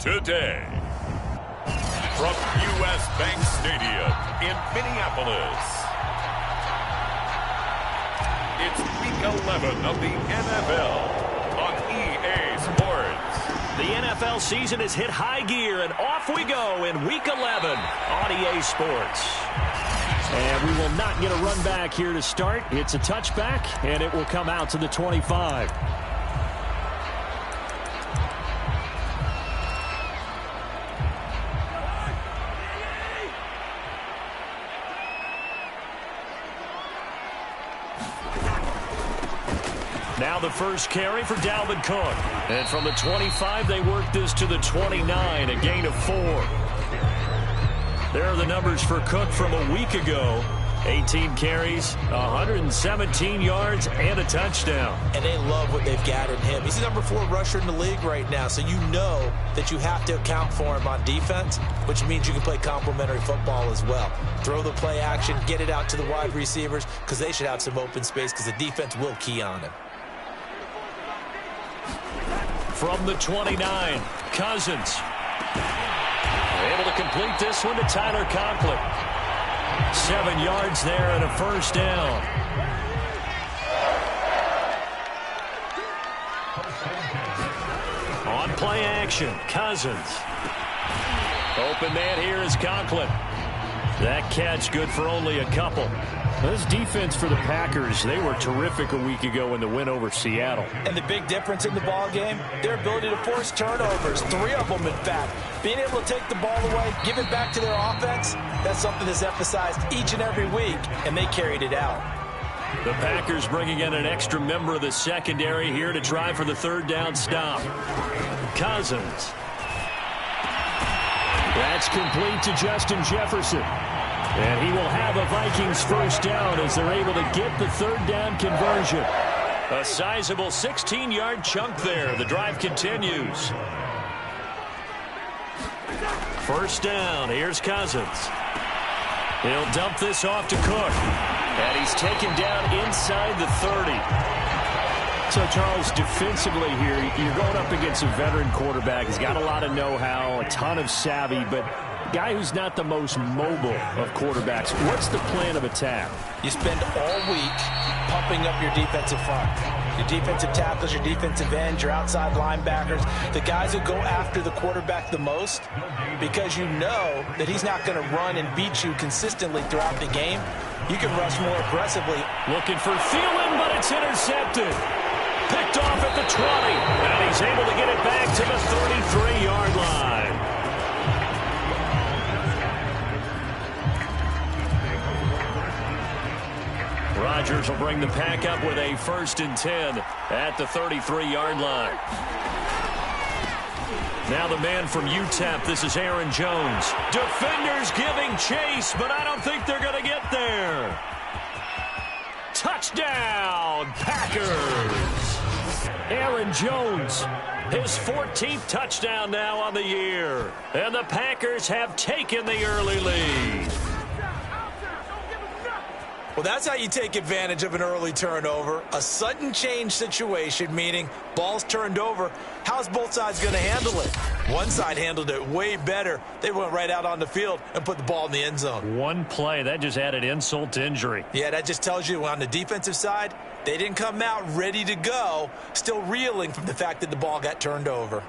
today. From U.S. Bank Stadium in Minneapolis, it's Week 11 of the NFL on EA Sports. The NFL season has hit high gear, and off we go in Week 11 on EA Sports. And we will not get a run back here to start. It's a touchback, and it will come out to the 25. Now the first carry for Dalvin Cook. And from the 25, they work this to the 29, a gain of 4. There are the numbers for Cook from a week ago. 18 carries, 117 yards, and a touchdown. And they love what they've got in him. He's the number 4 rusher in the league right now, so you know that you have to account for him on defense, which means you can play complementary football as well. Throw the play action, get it out to the wide receivers, because they should have some open space, because the defense will key on him. From the 29, Cousins. Able to complete this one to Tyler Conklin. 7 yards there and a first down. On play action, Cousins. Open man here is Conklin. That catch good for only a couple. This defense for the Packers, they were terrific a week ago in the win over Seattle. And the big difference in the ball game, their ability to force turnovers, 3 of them in fact. Being able to take the ball away, give it back to their offense, that's something that's emphasized each and every week, and they carried it out. The Packers bringing in an extra member of the secondary here to try for the third down stop. Cousins. That's complete to Justin Jefferson. And he will have a Vikings first down as they're able to get the third down conversion. A sizable 16-yard chunk there. The drive continues. First down. Here's Cousins. He'll dump this off to Cook. And he's taken down inside the 30. So, Charles, defensively here, you're going up against a veteran quarterback. He's got a lot of know-how, a ton of savvy, but guy who's not the most mobile of quarterbacks. What's the plan of attack? You spend all week pumping up your defensive front. Your defensive tackles, your defensive ends, your outside linebackers, the guys who go after the quarterback the most, because you know that he's not going to run and beat you consistently throughout the game. You can rush more aggressively. Looking for Thielen, but it's intercepted. Picked off at the 20, and he's able to get it back to the 33-yard line. Rodgers will bring the pack up with a 1st and 10 at the 33-yard line. Now the man from UTEP, this is Aaron Jones. Defenders giving chase, but I don't think they're going to get there. Touchdown, Packers. Aaron Jones, his 14th touchdown now on the year. And the Packers have taken the early lead. Well, that's how you take advantage of an early turnover. A sudden change situation, meaning ball's turned over. How's both sides going to handle it? One side handled it way better. They went right out on the field and put the ball in the end zone. One play, that just added insult to injury. Yeah, that just tells you on the defensive side, they didn't come out ready to go, still reeling from the fact that the ball got turned over.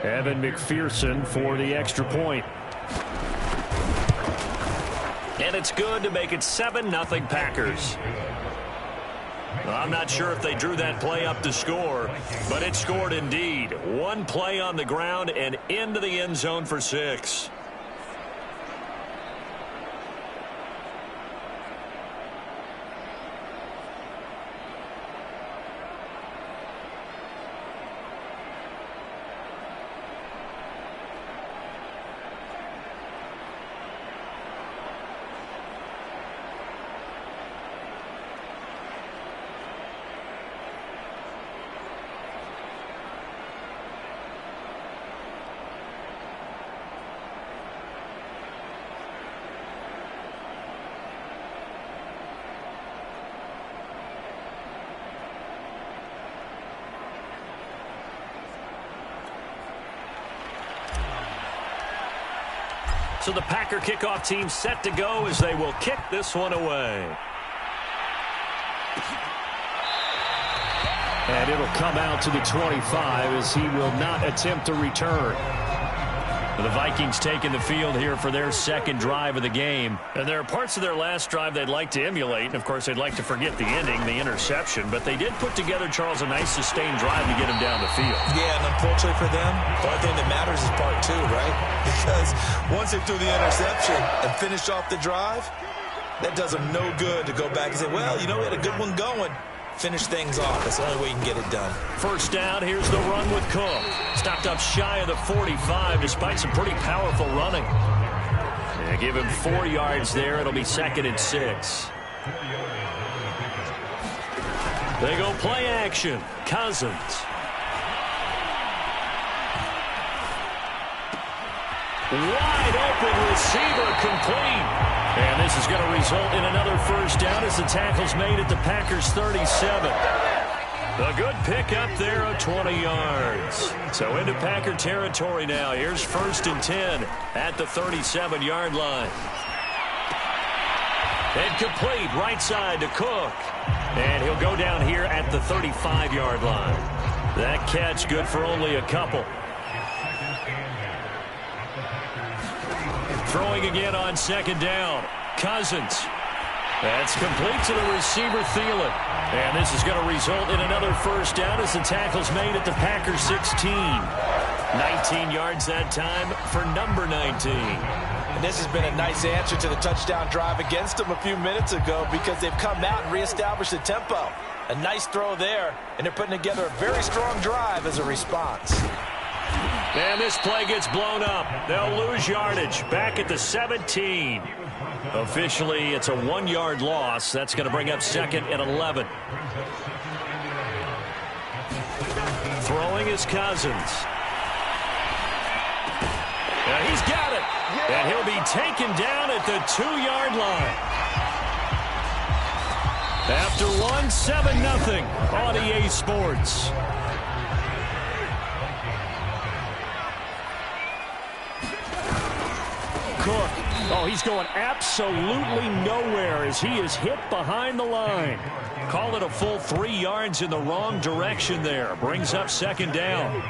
Evan McPherson for the extra point. And it's good to make it 7-0 Packers. I'm not sure if they drew that play up to score, but it scored indeed. One play on the ground and into the end zone for 6. So the Packer kickoff team set to go as they will kick this one away. And it'll come out to the 25 as he will not attempt to return. The Vikings taking the field here for their second drive of the game. And there are parts of their last drive they'd like to emulate. And, of course, they'd like to forget the ending, the interception. But they did put together, Charles, a nice sustained drive to get him down the field. Yeah, and unfortunately for them, the only thing that matters is part two, right? Because once they threw the interception and finished off the drive, that does them no good to go back and say, well, you know, we had a good one going. Finish things off. That's the only way you can get it done. First down, here's the run with Cook. Stopped up shy of the 45 despite some pretty powerful running. Yeah, give him 4 yards there. It'll be 2nd and 6. They go play action. Cousins. Wide open receiver complete. And this is going to result in another first down as the tackle's made at the Packers' 37. A good pickup there of 20 yards. So into Packer territory now. Here's 1st and 10 at the 37-yard line. And complete right side to Cook. And he'll go down here at the 35-yard line. That catch good for only a couple. Throwing again on 2nd down. Cousins. That's complete to the receiver, Thielen. And this is going to result in another first down as the tackle's made at the Packers 16. 19 yards that time for number 19. And this has been a nice answer to the touchdown drive against them a few minutes ago because they've come out and reestablished the tempo. A nice throw there, and they're putting together a very strong drive as a response. And this play gets blown up. They'll lose yardage back at the 17. Officially, it's a 1-yard loss. That's going to bring up 2nd and 11. Throwing is Cousins. And he's got it. And he'll be taken down at the 2-yard line. After one, 7-0 on EA Sports. Cook. Oh, he's going absolutely nowhere as he is hit behind the line. Call it a full 3 yards in the wrong direction there. Brings up 2nd down.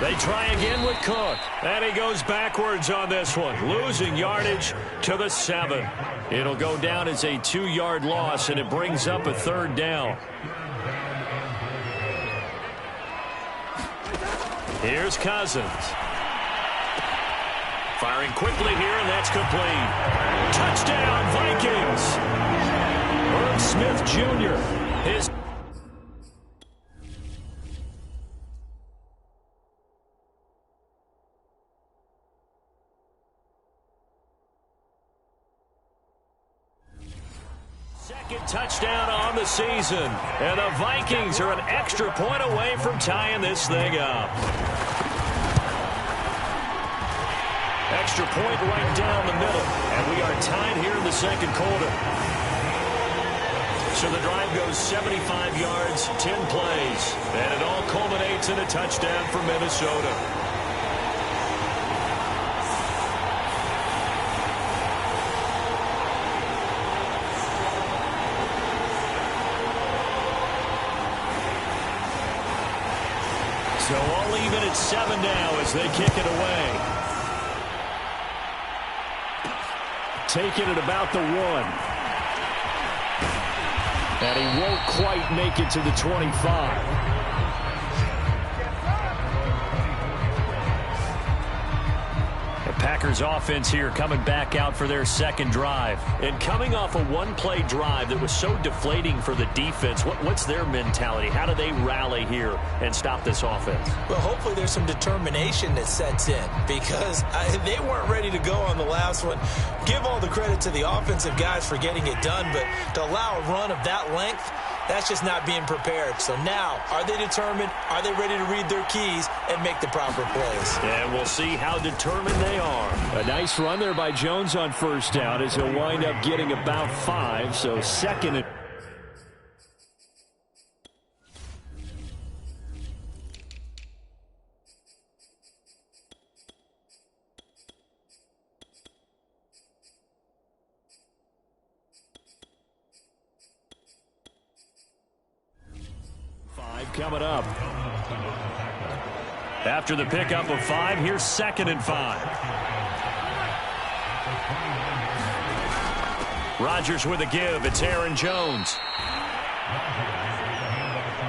They try again with Cook. And he goes backwards on this one. Losing yardage to the 7. It'll go down as a 2-yard loss, and it brings up a 3rd down. Here's Cousins. Firing quickly here, and that's complete. Touchdown, Vikings. Irv Smith Jr. His second touchdown on the season. And the Vikings are an extra point away from tying this thing up. Extra point right down the middle. And we are tied here in the 2nd quarter. So the drive goes 75 yards, 10 plays. And it all culminates in a touchdown for Minnesota. So all even at 7 now as they kick it away. Taking it about the 1. And he won't quite make it to the 25. Packers offense here coming back out for their 2nd drive. And coming off a 1-play drive that was so deflating for the defense, what's their mentality? How do they rally here and stop this offense? Well, hopefully there's some determination that sets in because they weren't ready to go on the last one. Give all the credit to the offensive guys for getting it done, but to allow a run of that length, that's just not being prepared. So now, are they determined? Are they ready to read their keys and make the proper plays? And we'll see how determined they are. A nice run there by Jones on 1st down as he'll wind up getting about 5. So 2nd and coming up. After the pickup of 5, here's 2nd and 5. Rodgers with a give. It's Aaron Jones.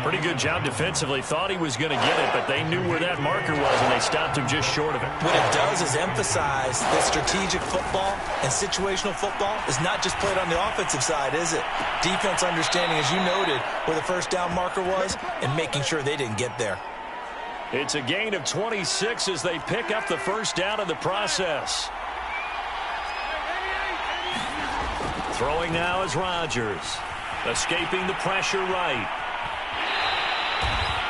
Pretty good job defensively. Thought he was going to get it, but they knew where that marker was, and they stopped him just short of it. What it does is emphasize that strategic football and situational football is not just played on the offensive side, is it? Defense understanding, as you noted, where the first down marker was and making sure they didn't get there. It's a gain of 26 as they pick up the first down in the process. Throwing now is Rodgers. Escaping the pressure right.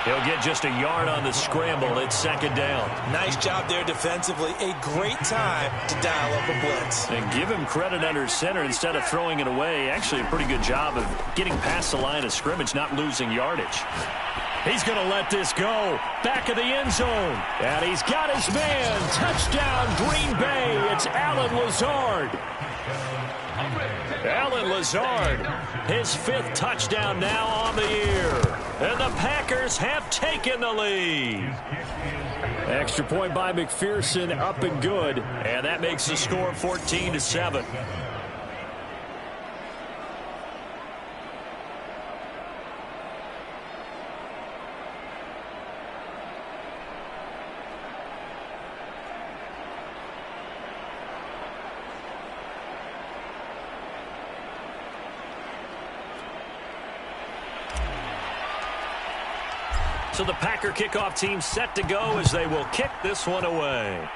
He'll get just a yard on the scramble. It's 2nd down. Nice job there defensively. A great time to dial up a blitz. And give him credit under center instead of throwing it away. Actually a pretty good job of getting past the line of scrimmage, not losing yardage. He's going to let this go. Back of the end zone. And he's got his man. Touchdown, Green Bay. It's Allen Lazard. Allen Lazard, his 5th touchdown now on the year. And the Packers have taken the lead. Extra point by McPherson, up and good. And that makes the score 14-7. So the Packer kickoff team set to go as they will kick this one away.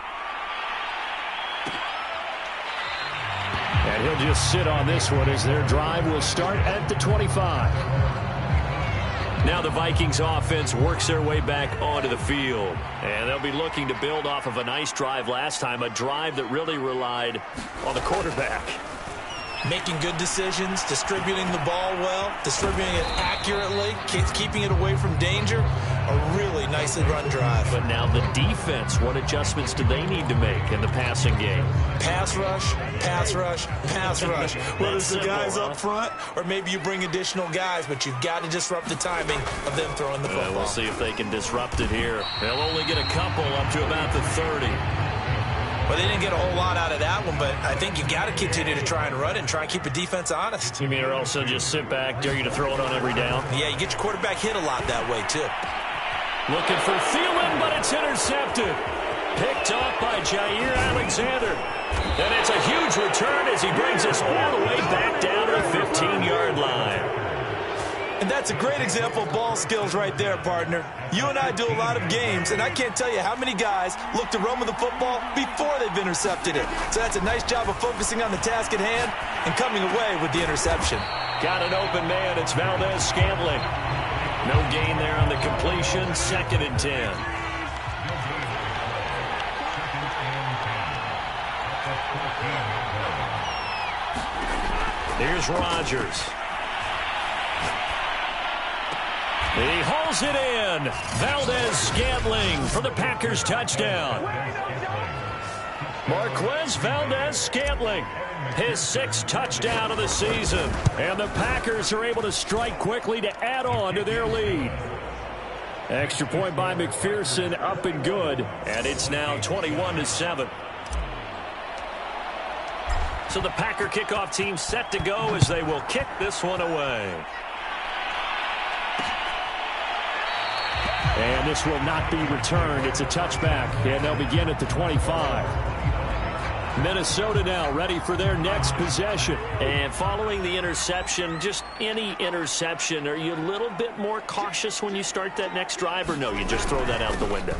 And he'll just sit on this one as their drive will start at the 25. Now the Vikings offense works their way back onto the field. And they'll be looking to build off of a nice drive last time, a drive that really relied on the quarterback. Making good decisions, distributing the ball well, distributing it accurately, keeping it away from danger. A really nicely run drive. But now the defense, what adjustments do they need to make in the passing game? Pass rush, pass rush, pass rush. Whether it's the guys up front or maybe you bring additional guys, but you've got to disrupt the timing of them throwing the football. We'll see if they can disrupt it here. They'll only get a couple up to about the 30. Well, they didn't get a whole lot out of that one, but I think you've got to continue to try and run and try and keep the defense honest. You mean or also just sit back, dare you to throw it on every down? Yeah, you get your quarterback hit a lot that way, too. Looking for Thielen, but it's intercepted. Picked off by Jair Alexander. And it's a huge return as he brings us all the way back down to the 15-yard line. And that's a great example of ball skills right there, partner. You and I do a lot of games, and I can't tell you how many guys look to run with the football before they've intercepted it. So that's a nice job of focusing on the task at hand and coming away with the interception. Got an open man. It's Valdez-Scantling. No gain there on the completion. 2nd and 10. Here's Rodgers. He hauls it in. Valdez-Scantling for the Packers touchdown. Marquez Valdez-Scantling, his 6th touchdown of the season. And the Packers are able to strike quickly to add on to their lead. Extra point by McPherson, up and good. And it's now 21-7. So the Packer kickoff team set to go as they will kick this one away. And this will not be returned. It's a touchback, and they'll begin at the 25. Minnesota now ready for their next possession. And following the interception, just any interception, are you a little bit more cautious when you start that next drive, or no, you just throw that out the window?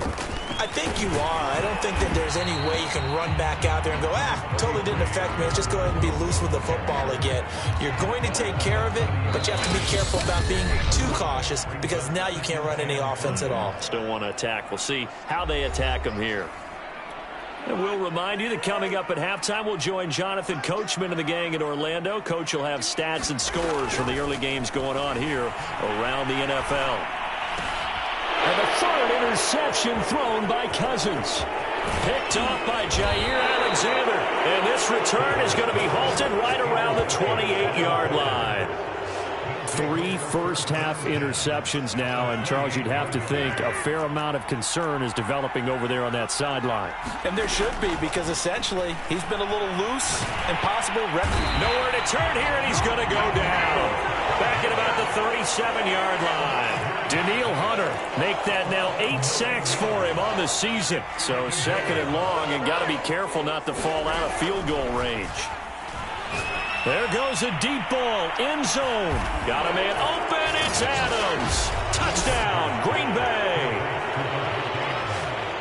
I think you are. I don't think that there's any way you can run back out there and go, totally didn't affect me. Let's just go ahead and be loose with the football again. You're going to take care of it, but you have to be careful about being too cautious because now you can't run any offense at all. Still want to attack. We'll see how they attack them here. And we'll remind you that coming up at halftime, we'll join Jonathan Coachman and the gang in Orlando. Coach will have stats and scores from the early games going on here around the NFL. And the 3rd interception thrown by Cousins. Picked off by Jair Alexander. And this return is going to be halted right around the 28-yard line. 3 first-half interceptions now, and Charles, you'd have to think a fair amount of concern is developing over there on that sideline. And there should be, because essentially he's been a little loose and possibly nowhere to turn here, and he's going to go down. Back at about the 37-yard line. Danielle Hunter make that now 8 sacks for him on the season. So 2nd and long, and got to be careful not to fall out of field goal range. There goes a deep ball, end zone. Got a man open, it's Adams. Touchdown, Green Bay.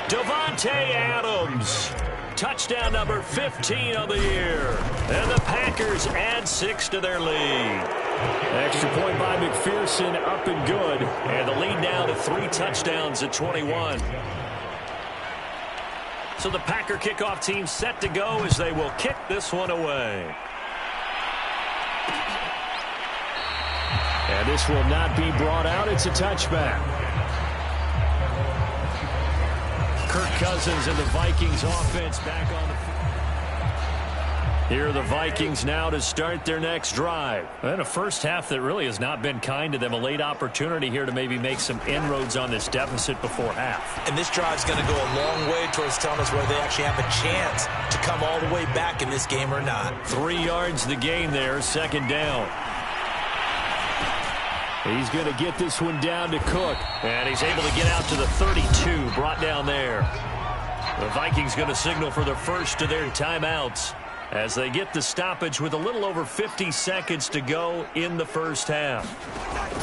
Davante Adams. Touchdown number 15 of the year. And the Packers add 6 to their lead. Extra point by McPherson, up and good. And the lead now to 3 touchdowns at 21. So the Packer kickoff team set to go as they will kick this one away. And this will not be brought out. It's a touchback. Kirk Cousins and the Vikings offense back on the field. Here are the Vikings now to start their next drive. And a first half that really has not been kind to them. A late opportunity here to maybe make some inroads on this deficit before half. And this drive's going to go a long way towards telling us whether they actually have a chance to come all the way back in this game or not. 3 yards the gain there, 2nd down. He's going to get this one down to Cook. And he's able to get out to the 32, brought down there. The Vikings going to signal for the first of their timeouts as they get the stoppage with a little over 50 seconds to go in the first half.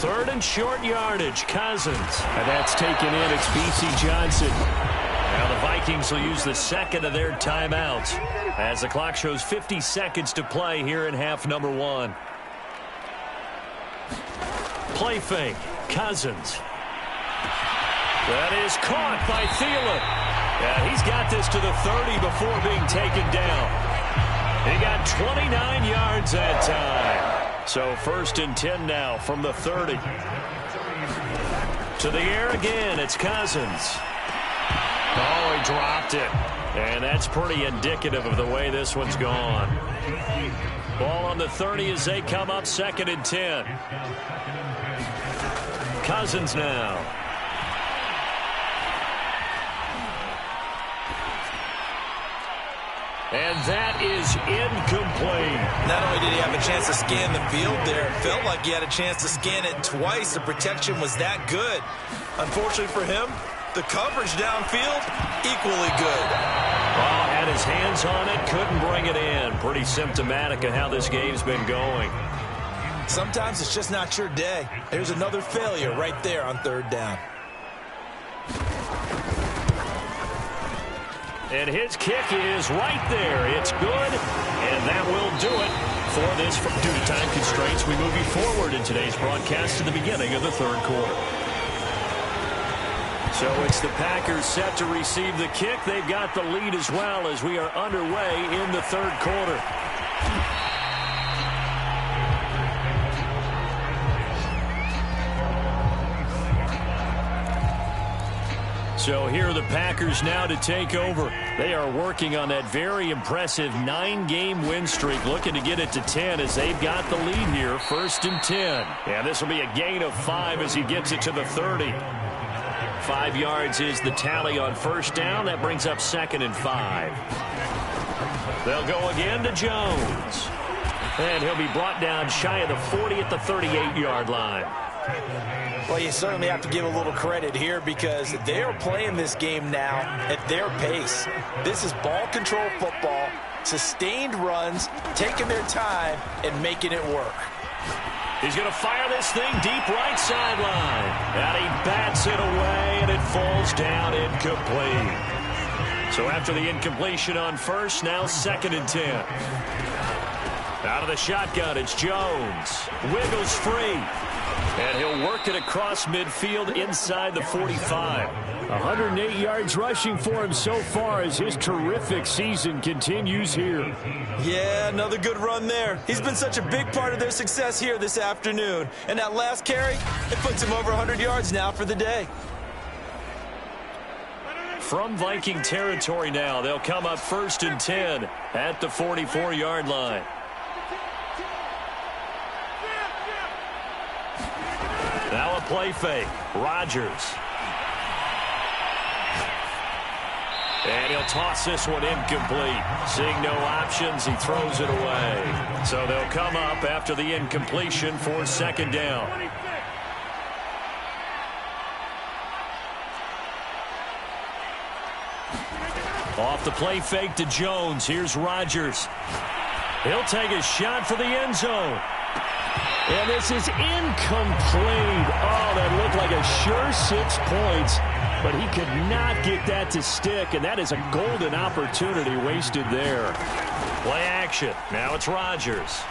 3rd and short yardage, Cousins. And that's taken in. It's B.C. Johnson. Now the Vikings will use the 2nd of their timeouts as the clock shows 50 seconds to play here in half number 1. Play fake, Cousins. That is caught by Thielen. Yeah, he's got this to the 30 before being taken down. He got 29 yards that time. So 1st and 10 now from the 30. To the air again, it's Cousins. Oh, he dropped it. And that's pretty indicative of the way this one's gone. Ball on the 30 as they come up 2nd and 10. Cousins now. And that is incomplete. Not only did he have a chance to scan the field there, it felt like he had a chance to scan it twice. The protection was that good. Unfortunately for him, the coverage downfield, equally good. Ball had his hands on it, couldn't bring it in. Pretty symptomatic of how this game's been going. Sometimes it's just not your day. There's another failure right there on 3rd down. And his kick is right there. It's good, and that will do it for this. Due to time constraints, we move you forward in today's broadcast to the beginning of the 3rd quarter. So it's the Packers set to receive the kick. They've got the lead as well as we are underway in the 3rd quarter. So here are the Packers now to take over. They are working on that very impressive 9-game win streak, looking to get it to 10 as they've got the lead here, 1st and 10. And this will be a gain of 5 as he gets it to the 30. 5 yards is the tally on 1st down. That brings up 2nd and 5. They'll go again to Jones. And he'll be brought down shy of the 40 at the 38-yard line. Well, you certainly have to give a little credit here because they're playing this game now at their pace. This is ball control football, sustained runs, taking their time, and making it work. He's going to fire this thing deep right sideline. And he bats it away, and it falls down incomplete. So after the incompletion on 1st, now 2nd and 10. Out of the shotgun, it's Jones. Wiggles free. And he'll work it across midfield inside the 45. 108 yards rushing for him so far as his terrific season continues here. Yeah, another good run there. He's been such a big part of their success here this afternoon. And that last carry, it puts him over 100 yards now for the day. From Viking territory now, they'll come up 1st and 10 at the 44-yard line. play fake. Rodgers. And he'll toss this one incomplete. Seeing no options, he throws it away. So they'll come up after the incompletion for second down. Off the play fake to Jones. Here's Rodgers. He'll take a shot for the end zone. And this is incomplete. Oh, that looked like a sure 6 points. But he could not get that to stick, and that is a golden opportunity wasted there. Play action. Now it's Rodgers.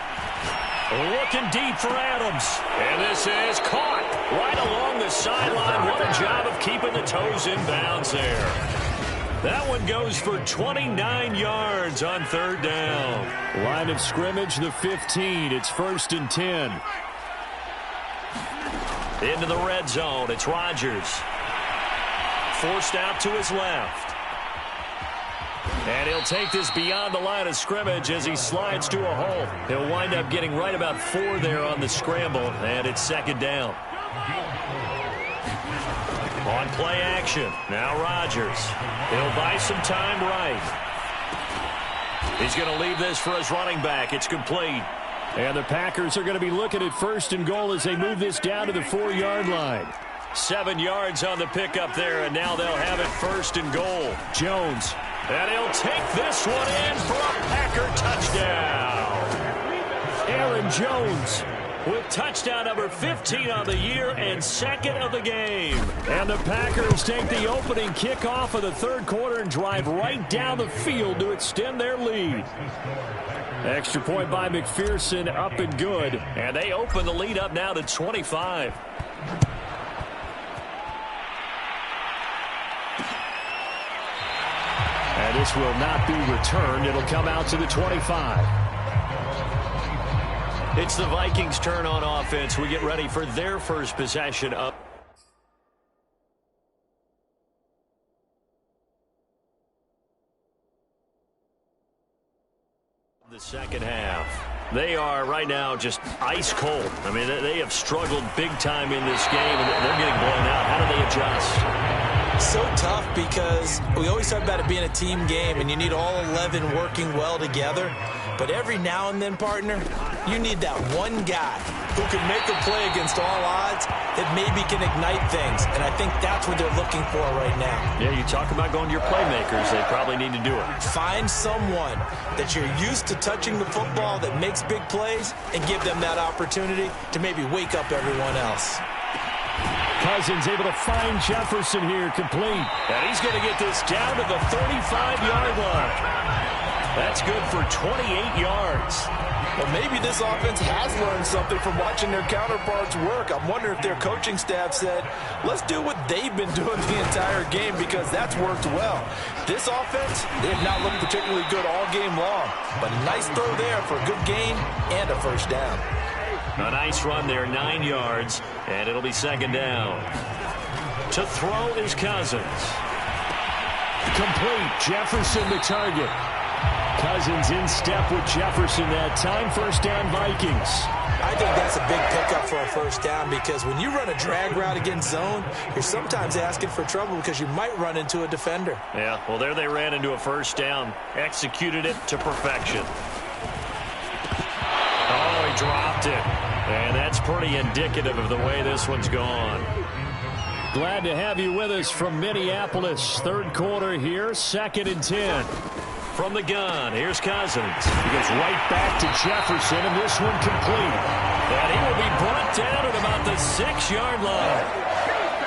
Looking deep for Adams. And this is caught right along the sideline. What a job of keeping the toes in bounds there. That one goes for 29 yards on third down. Line of scrimmage, the 15. It's 1st and 10. Into the red zone. It's Rodgers. Forced out to his left. And he'll take this beyond the line of scrimmage as he slides to a hole. He'll wind up getting right about 4 there on the scramble, and it's second down. On play action, now Rodgers. He'll buy some time right. He's going to leave this for his running back. It's complete. And the Packers are going to be looking at 1st and goal as they move this down to the 4-yard line. 7 yards on the pickup there, and now they'll have it 1st and goal. Jones. And he'll take this one in for a Packer touchdown. Aaron Jones with touchdown number 15 on the year and 2nd of the game. And the Packers take the opening kickoff of the 3rd quarter and drive right down the field to extend their lead. Extra point by McPherson, up and good. And they open the lead up now to 25. And this will not be returned. It'll come out to the 25. It's the Vikings' turn on offense. We get ready for their first possession up. The second half. They are right now just ice cold. I mean, they have struggled big time in this game, and they're getting blown out. How do they adjust? So tough because we always talk about it being a team game, and you need all 11 working well together. But every now and then, partner, you need that one guy who can make a play against all odds that maybe can ignite things. And I think that's what they're looking for right now. Yeah, you talk about going to your playmakers. They probably need to do it. Find someone that you're used to touching the football that makes big plays and give them that opportunity to maybe wake up everyone else. Cousins able to find Jefferson here, complete. And he's going to get this down to the 35-yard line. That's good for 28 yards. Well, maybe this offense has learned something from watching their counterparts work. I'm wondering if their coaching staff said, let's do what they've been doing the entire game because that's worked well. This offense, they have not looked particularly good all game long. But a nice throw there for a good gain and a first down. A nice run there, 9 yards, and it'll be second down. To throw is Cousins. Complete. Jefferson the target. Cousins in step with Jefferson that time. First down, Vikings. I think that's a big pickup for a first down because when you run a drag route against zone, you're sometimes asking for trouble because you might run into a defender. Yeah, well, there they ran into a first down. Executed it to perfection. Oh, he dropped it. And that's pretty indicative of the way this one's gone. Glad to have you with us from Minneapolis. 3rd quarter here, 2nd and 10. From the gun, here's Cousins. He goes right back to Jefferson, and this one complete. And he will be brought down at about the 6-yard line.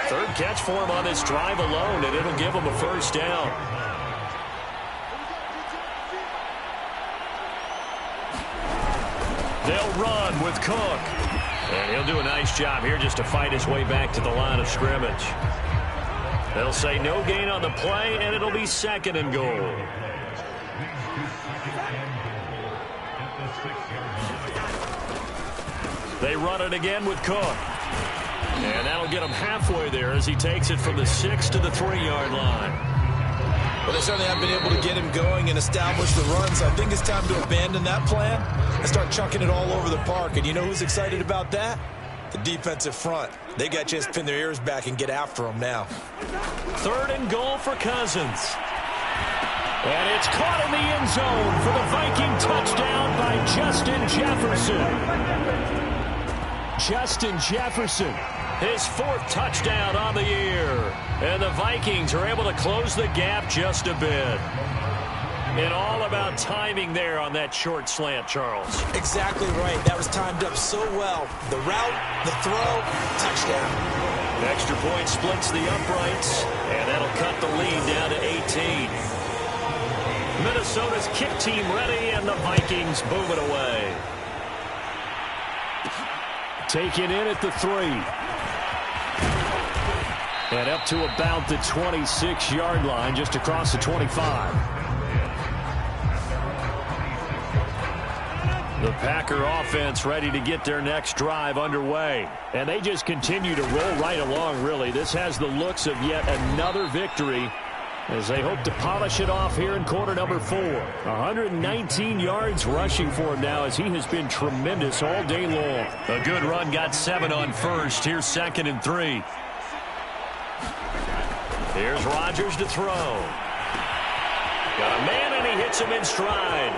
3rd catch for him on this drive alone, and it'll give him a first down. They'll run with Cook. And he'll do a nice job here just to fight his way back to the line of scrimmage. They'll say no gain on the play, and it'll be 2nd and goal. They run it again with Cook. And that'll get him halfway there as he takes it from the 6 to the 3-yard line. Well, they certainly haven't been able to get him going and establish the run, so I think it's time to abandon that plan and start chunking it all over the park. And you know who's excited about that? The defensive front, they got a chance to pin their ears back and get after them now. 3rd and goal for Cousins. And it's caught in the end zone for the Viking touchdown by Justin Jefferson. Justin Jefferson, his 4th touchdown on the year. And the Vikings are able to close the gap just a bit. And all about timing there on that short slant, Charles. Exactly right. That was timed up so well. The route, the throw, touchdown. The extra point splits the uprights, and that'll cut the lead down to 18. Minnesota's kick team ready, and the Vikings move it away. Taken in at the 3. And up to about the 26-yard line, just across the 25. The Packer offense ready to get their next drive underway. And they just continue to roll right along, really. This has the looks of yet another victory as they hope to polish it off here in quarter number 4. 119 yards rushing for him now as he has been tremendous all day long. A good run, got 7 on first. Here's 2nd and 3. Here's Rodgers to throw. Got a man, and he hits him in stride.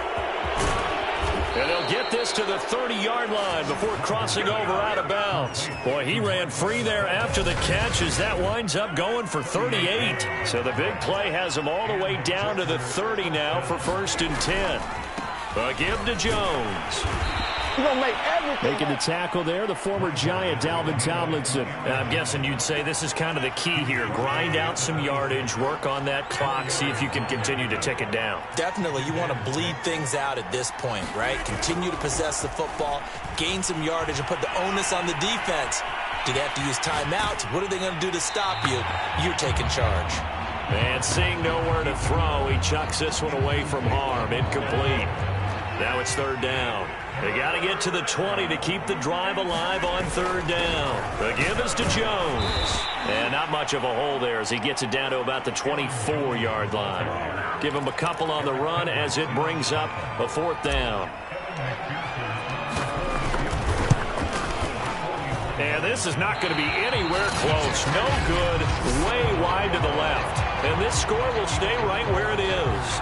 And they'll get this to the 30-yard line before crossing over out of bounds. Boy, he ran free there after the catch as that winds up going for 38. So the big play has him all the way down to the 30 now for 1st and 10. A give to Jones. Making the tackle there, the former Giant, Dalvin Tomlinson. And I'm guessing you'd say this is kind of the key here. Grind out some yardage, work on that clock, see if you can continue to tick it down. Definitely, you want to bleed things out at this point, right? Continue to possess the football, gain some yardage, and put the onus on the defense. Do they have to use timeouts? What are they going to do to stop you? You're taking charge. And seeing nowhere to throw, he chucks this one away from harm. Incomplete. Now it's 3rd down. They got to get to the 20 to keep the drive alive on 3rd down. The give is to Jones. And not much of a hole there as he gets it down to about the 24-yard line. Give him a couple on the run as it brings up a 4th down. And this is not going to be anywhere close. No good. Way wide to the left. And this score will stay right where it is.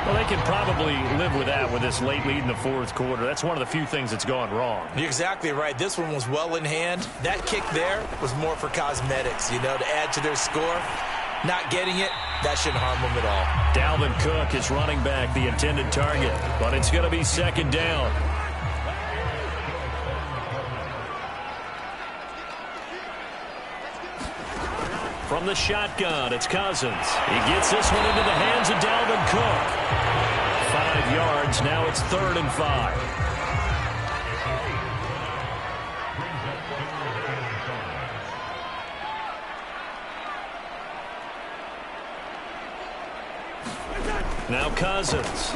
Well, they can probably live with that with this late lead in the 4th quarter. That's one of the few things that's gone wrong. You're exactly right. This one was well in hand. That kick there was more for cosmetics, you know, to add to their score. Not getting it, that shouldn't harm them at all. Dalvin Cook is running back, the intended target, but it's going to be 2nd down. From the shotgun, it's Cousins. He gets this one into the hands of Dalvin Cook. 5 yards, now it's 3rd and 5. Now Cousins.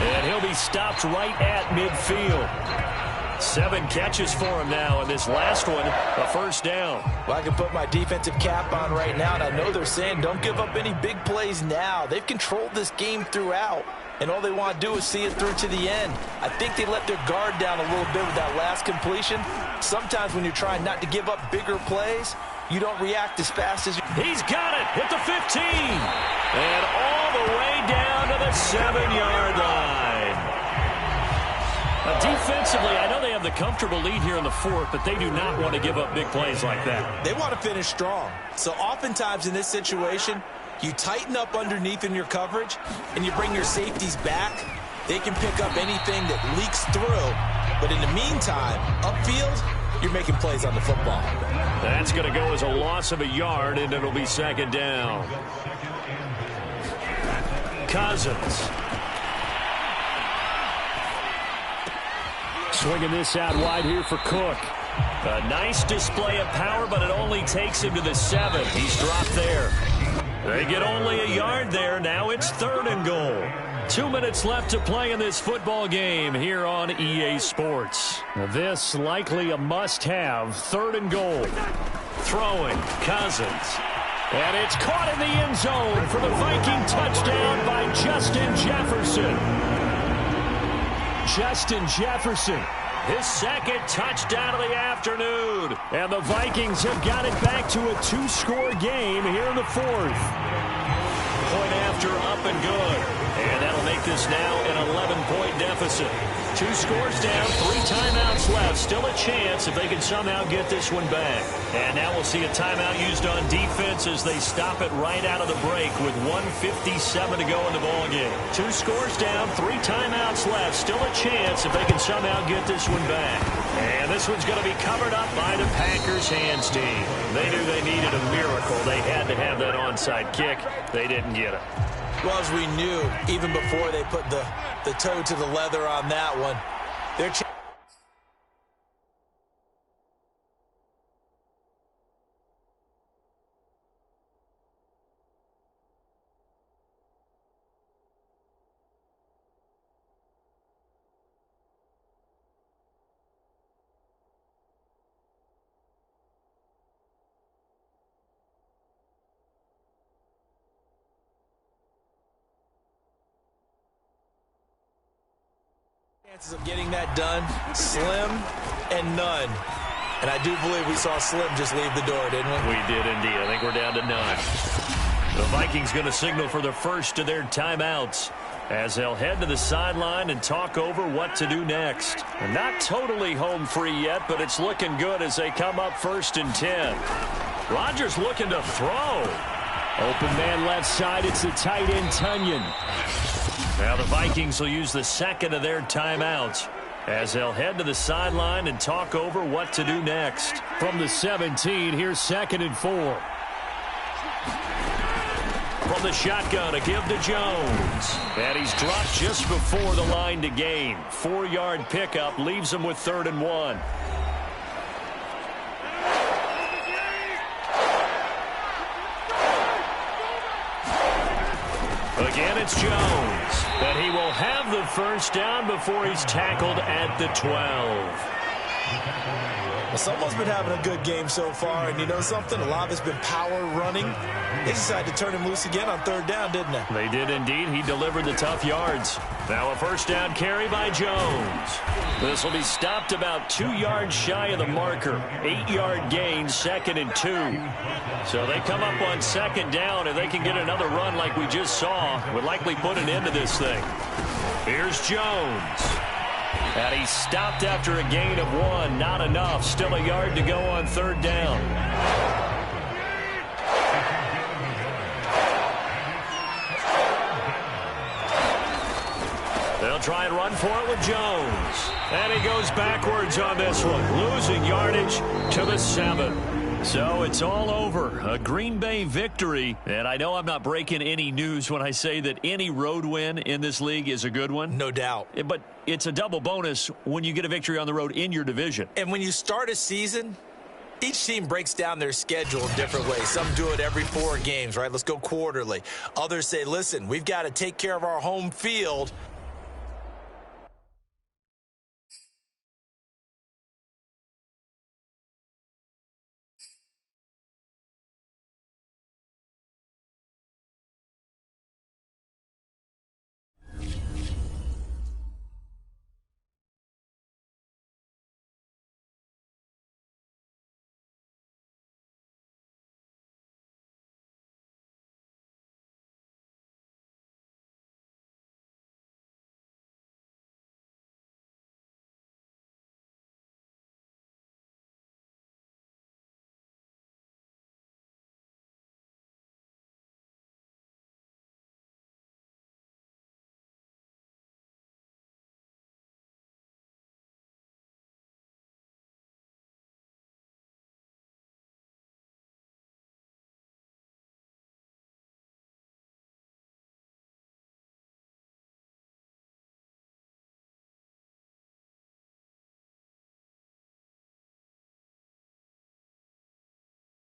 And he'll be stopped right at midfield. 7 catches for him now, and this last one, a 1st down. Well, I can put my defensive cap on right now, and I know they're saying don't give up any big plays now. They've controlled this game throughout, and all they want to do is see it through to the end. I think they let their guard down a little bit with that last completion. Sometimes when you're trying not to give up bigger plays, you don't react as fast as you... He's got it at the 15, and all the way down to the 7-yard line. Defensively, I know they have the comfortable lead here in the 4th, but they do not want to give up big plays like that. They want to finish strong. So oftentimes in this situation, you tighten up underneath in your coverage, and you bring your safeties back. They can pick up anything that leaks through. But in the meantime, upfield, you're making plays on the football. That's going to go as a loss of a yard, and it'll be 2nd down. Cousins. Swinging this out wide here for Cook. A nice display of power, but it only takes him to the 7. He's dropped there. They get only a yard there. Now it's 3rd and goal. 2 minutes left to play in this football game here on EA Sports. This likely a must-have. 3rd and goal. Throwing, Cousins. And it's caught in the end zone for the Viking touchdown by Justin Jefferson. Justin Jefferson his second touchdown of the afternoon. And the Vikings have got it back to a 2-score game here in the fourth. Point after, up and good. And that'll make this now an 11-point deficit. 2 scores down, 3 timeouts left. Still a chance if they can somehow get this one back. And now we'll see a timeout used on defense as they stop it right out of the break with 1:57 to go in the ballgame. 2 scores down, 3 timeouts left. Still a chance if they can somehow get this one back. And this one's going to be covered up by the Packers hands team. They knew they needed a miracle. They had to have that onside kick. They didn't get it. Well, as we knew, even before they put the toe to the leather on that one, their chances of getting that done, slim and none. And I do believe we saw Slim just leave the door, didn't we? We did indeed. I think we're down to 9. The Vikings going to signal for the first of their timeouts as they'll head to the sideline and talk over what to do next. Not totally home free yet, but it's looking good as they come up 1st and 10. Rodgers looking to throw. Open man left side. It's the tight end, Tunyon. Now the Vikings will use the second of their timeouts as they'll head to the sideline and talk over what to do next. From the 17, here's 2nd and 4. From the shotgun, a give to Jones. And he's dropped just before the line to gain. 4-yard pickup leaves him with 3rd and 1. Again, it's Jones. But he will have the first down before he's tackled at the 12. Well, someone's been having a good game so far, and you know something? A lot of it's been power running. They decided to turn him loose again on 3rd down, didn't they? They did indeed. He delivered the tough yards. Now a first down carry by Jones. This will be stopped about 2 yards shy of the marker. 8-yard gain, 2nd and 2. So they come up on 2nd down. If they can get another run like we just saw, would likely put an end to this thing. Here's Jones. And he stopped after a gain of 1. Not enough. Still a yard to go on 3rd down. They'll try and run for it with Jones. And he goes backwards on this one, losing yardage to the 7. So it's all over. A Green Bay victory. And I know I'm not breaking any news when I say that any road win in this league is a good one. No doubt. But it's a double bonus when you get a victory on the road in your division. And when you start a season, each team breaks down their schedule in different ways. Some do it every 4 games, right? Let's go quarterly. Others say, listen, we've got to take care of our home field